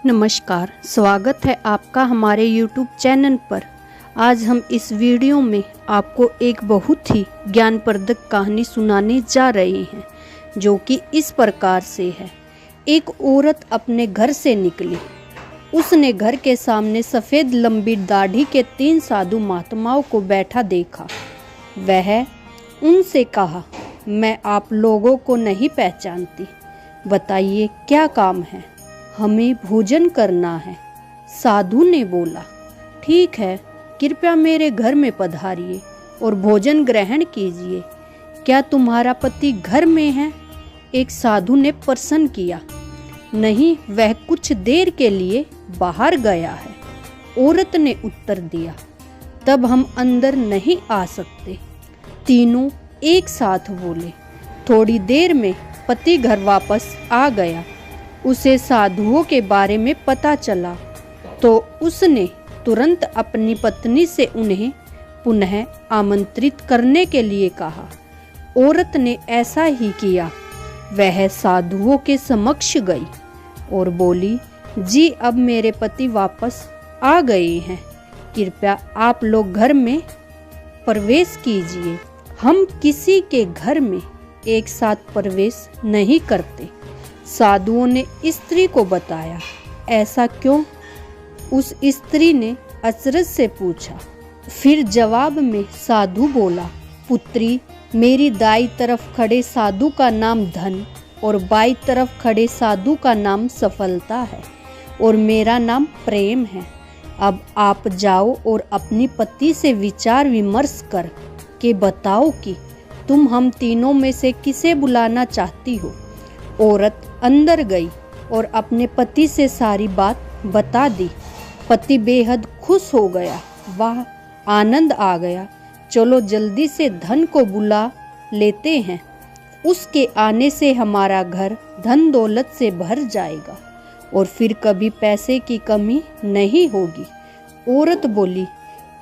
नमस्कार, स्वागत है आपका हमारे YouTube चैनल पर। आज हम इस वीडियो में आपको एक बहुत ही ज्ञानवर्धक कहानी सुनाने जा रहे हैं, जो कि इस प्रकार से है। एक औरत अपने घर से निकली। उसने घर के सामने सफ़ेद लंबी दाढ़ी के 3 साधु महात्माओं को बैठा देखा। वह उनसे कहा, मैं आप लोगों को नहीं पहचानती, बताइए क्या काम है? हमें भोजन करना है। साधु ने बोला, ठीक है, कृपया मेरे घर में पधारिए और भोजन ग्रहण कीजिए। क्या तुम्हारा पति घर में है? एक साधु ने प्रश्न किया। नहीं, वह कुछ देर के लिए बाहर गया है, औरत ने उत्तर दिया। तब हम अंदर नहीं आ सकते, तीनों एक साथ बोले। थोड़ी देर में पति घर वापस आ गया। उसे साधुओं के बारे में पता चला तो उसने तुरंत अपनी पत्नी से उन्हें पुनः आमंत्रित करने के लिए कहा। औरत ने ऐसा ही किया। वह साधुओं के समक्ष गई और बोली, जी अब मेरे पति वापस आ गए हैं, कृपया आप लोग घर में प्रवेश कीजिए। हम किसी के घर में एक साथ प्रवेश नहीं करते। साधुओं ने स्त्री को बताया। ऐसा क्यों? उस स्त्री ने अचरज से पूछा। फिर जवाब में साधु बोला, पुत्री, मेरी दाई तरफ खड़े साधु का नाम धन और बाई तरफ खड़े साधु का नाम सफलता है और मेरा नाम प्रेम है। अब आप जाओ और अपनी पति से विचार विमर्श कर के बताओ कि तुम हम तीनों में से किसे बुलाना चाहती हो। औरत अंदर गई और अपने पति से सारी बात बता दी। पति बेहद खुश हो गया। वाह, आनंद आ गया, चलो जल्दी से धन को बुला लेते हैं, उसके आने से हमारा घर धन दौलत से भर जाएगा और फिर कभी पैसे की कमी नहीं होगी। औरत बोली,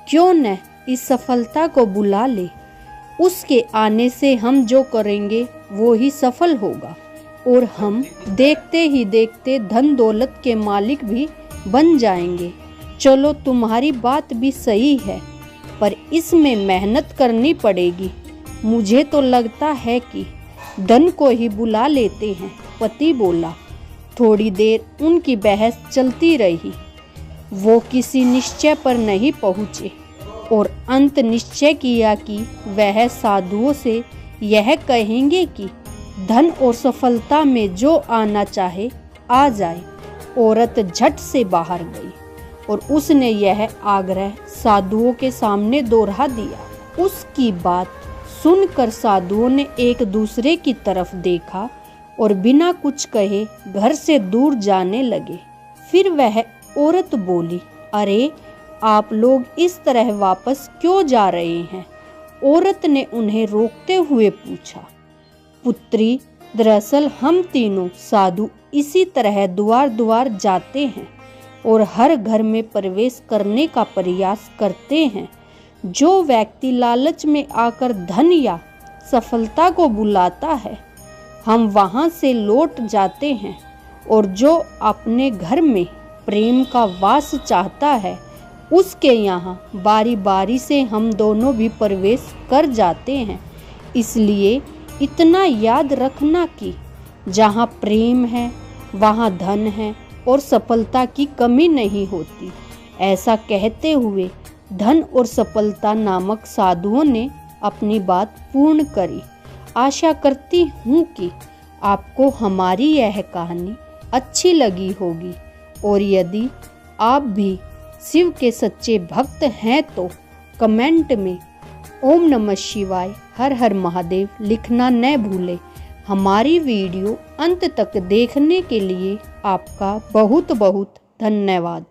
क्यों न इस सफलता को बुला ले, उसके आने से हम जो करेंगे वो ही सफल होगा और हम देखते ही देखते धन दौलत के मालिक भी बन जाएंगे। चलो तुम्हारी बात भी सही है, पर इसमें मेहनत करनी पड़ेगी। मुझे तो लगता है कि धन को ही बुला लेते हैं, पति बोला। थोड़ी देर उनकी बहस चलती रही। वो किसी निश्चय पर नहीं पहुँचे और अंत निश्चय किया कि वह साधुओं से यह कहेंगे कि धन और सफलता में जो आना चाहे आ जाए। औरत झट से बाहर गई और उसने यह आग्रह साधुओं के सामने दोहरा दिया। उसकी बात सुनकर साधुओं ने एक दूसरे की तरफ देखा और बिना कुछ कहे घर से दूर जाने लगे। फिर वह औरत बोली, अरे आप लोग इस तरह वापस क्यों जा रहे हैं? औरत ने उन्हें रोकते हुए पूछा। पुत्री, दरअसल हम तीनों साधु इसी तरह द्वार द्वार जाते हैं और हर घर में प्रवेश करने का प्रयास करते हैं। जो व्यक्ति लालच में आकर धन या सफलता को बुलाता है, हम वहां से लौट जाते हैं, और जो अपने घर में प्रेम का वास चाहता है, उसके यहाँ बारी बारी से हम दोनों भी प्रवेश कर जाते हैं। इसलिए इतना याद रखना कि जहाँ प्रेम है वहाँ धन है और सफलता की कमी नहीं होती। ऐसा कहते हुए धन और सफलता नामक साधुओं ने अपनी बात पूर्ण करी। आशा करती हूँ कि आपको हमारी यह कहानी अच्छी लगी होगी, और यदि आप भी शिव के सच्चे भक्त हैं तो कमेंट में ओम नमः शिवाय, हर हर महादेव लिखना न भूलें। हमारी वीडियो अंत तक देखने के लिए आपका बहुत बहुत धन्यवाद।